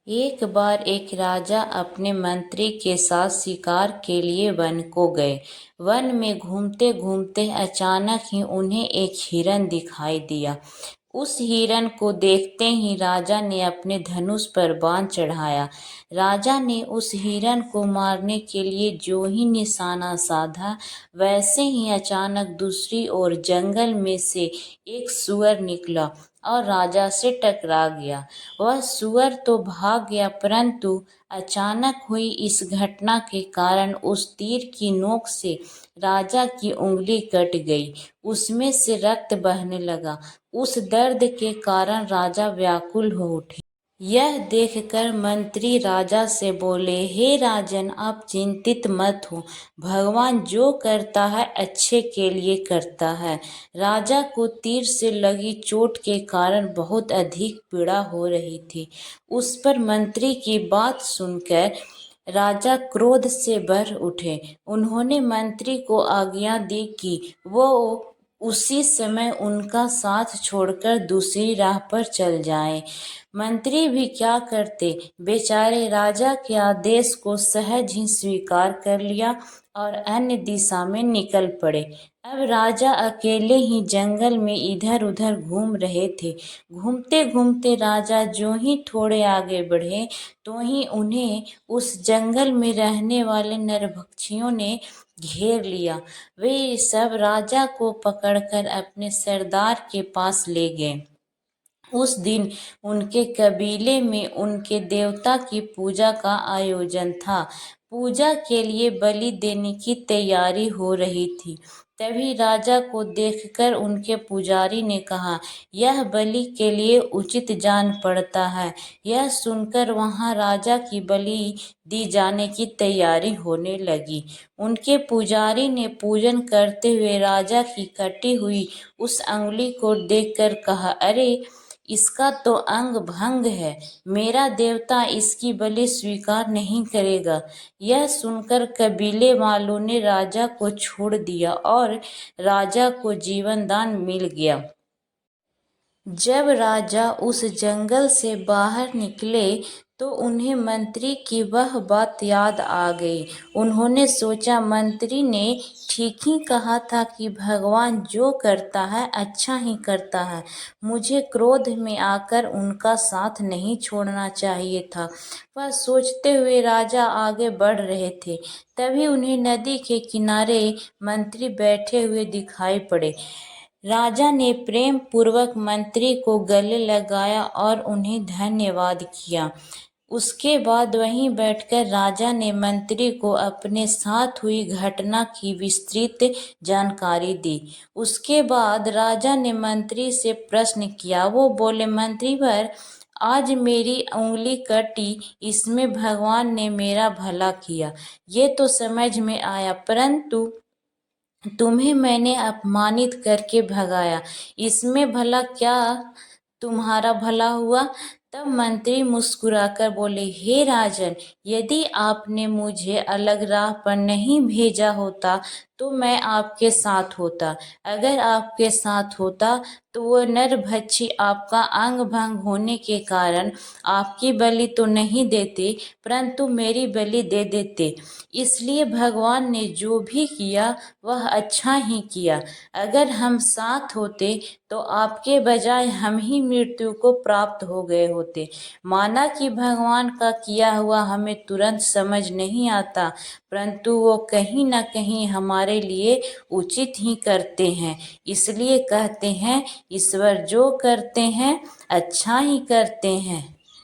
एक बार एक राजा अपने मंत्री के साथ शिकार के लिए वन को गए। वन में घूमते घूमते अचानक ही उन्हें एक हिरन दिखाई दिया। उस हिरन को देखते ही राजा ने अपने धनुष पर बाण चढ़ाया। राजा ने उस हिरन को मारने के लिए जो ही निशाना साधा, वैसे ही अचानक दूसरी ओर जंगल में से एक सूअर निकला और राजा से टकरा गया। वह सूअर तो भाग गया, परंतु अचानक हुई इस घटना के कारण उस तीर की नोक से राजा की उंगली कट गई। उसमें से रक्त बहने लगा। उस दर्द के कारण राजा व्याकुल हो उठे। यह देखकर मंत्री राजा से बोले, हे राजन, आप चिंतित मत हो। भगवान जो करता है अच्छे के लिए करता है। राजा को तीर से लगी चोट के कारण बहुत अधिक पीड़ा हो रही थी। उस पर मंत्री की बात सुनकर राजा क्रोध से भर उठे। उन्होंने मंत्री को आज्ञा दी कि वो उसी समय उनका साथ छोड़कर दूसरी राह पर चल जाएं। मंत्री भी क्या करते, बेचारे राजा के आदेश को सहज ही स्वीकार कर लिया और अन्य दिशा में निकल पड़े। अब राजा अकेले ही जंगल में इधर उधर घूम रहे थे। घूमते घूमते राजा जो ही थोड़े आगे बढ़े, तो ही उन्हें उस जंगल में रहने वाले नरभक्षियों ने घेर लिया। वे सब राजा को पकड़कर अपने सरदार के पास ले गए। उस दिन उनके कबीले में उनके देवता की पूजा का आयोजन था। पूजा के लिए बलि देने की तैयारी हो रही थी। तभी राजा को देखकर उनके पुजारी ने कहा, यह बलि के लिए उचित जान पड़ता है। यह सुनकर वहां राजा की बलि दी जाने की तैयारी होने लगी। उनके पुजारी ने पूजन करते हुए राजा की कटी हुई उस अंगुली को देखकर कहा, अरे, इसका तो अंग भंग है। मेरा देवता इसकी बलि स्वीकार नहीं करेगा। यह सुनकर कबीले वालों ने राजा को छोड़ दिया और राजा को जीवन दान मिल गया। जब राजा उस जंगल से बाहर निकले तो उन्हें मंत्री की वह बात याद आ गई। उन्होंने सोचा, मंत्री ने ठीक ही कहा था कि भगवान जो करता है अच्छा ही करता है। मुझे क्रोध में आकर उनका साथ नहीं छोड़ना चाहिए था। वह सोचते हुए राजा आगे बढ़ रहे थे। तभी उन्हें नदी के किनारे मंत्री बैठे हुए दिखाई पड़े। राजा ने प्रेम पूर्वक मंत्री को गले लगाया और उन्हें धन्यवाद किया। उसके बाद वहीं बैठकर राजा ने मंत्री को अपने साथ हुई घटना की विस्तृत जानकारी दी। उसके बाद राजा ने मंत्री से प्रश्न किया। वो बोले, मंत्रीवर, आज मेरी उंगली कटी, इसमें भगवान ने मेरा भला किया, ये तो समझ में आया, परंतु तुम्हें मैंने अपमानित करके भगाया, इसमें भला क्या तुम्हारा भला हुआ? तब मंत्री मुस्कुराकर बोले, हे राजन, यदि आपने मुझे अलग राह पर नहीं भेजा होता तो मैं आपके साथ होता। अगर आपके साथ होता तो वो नरभक्षी आपका अंग भंग होने के कारण आपकी बलि तो नहीं देते, परंतु मेरी बलि दे देते। इसलिए भगवान ने जो भी किया वह अच्छा ही किया। अगर हम साथ होते तो आपके बजाय हम ही मृत्यु को प्राप्त हो गए होते। माना कि भगवान का किया हुआ हमें तुरंत समझ नहीं आता, परंतु वो कहीं ना कहीं हमारे लिए उचित ही करते हैं। इसलिए कहते हैं, ईश्वर जो करते हैं अच्छा ही करते हैं।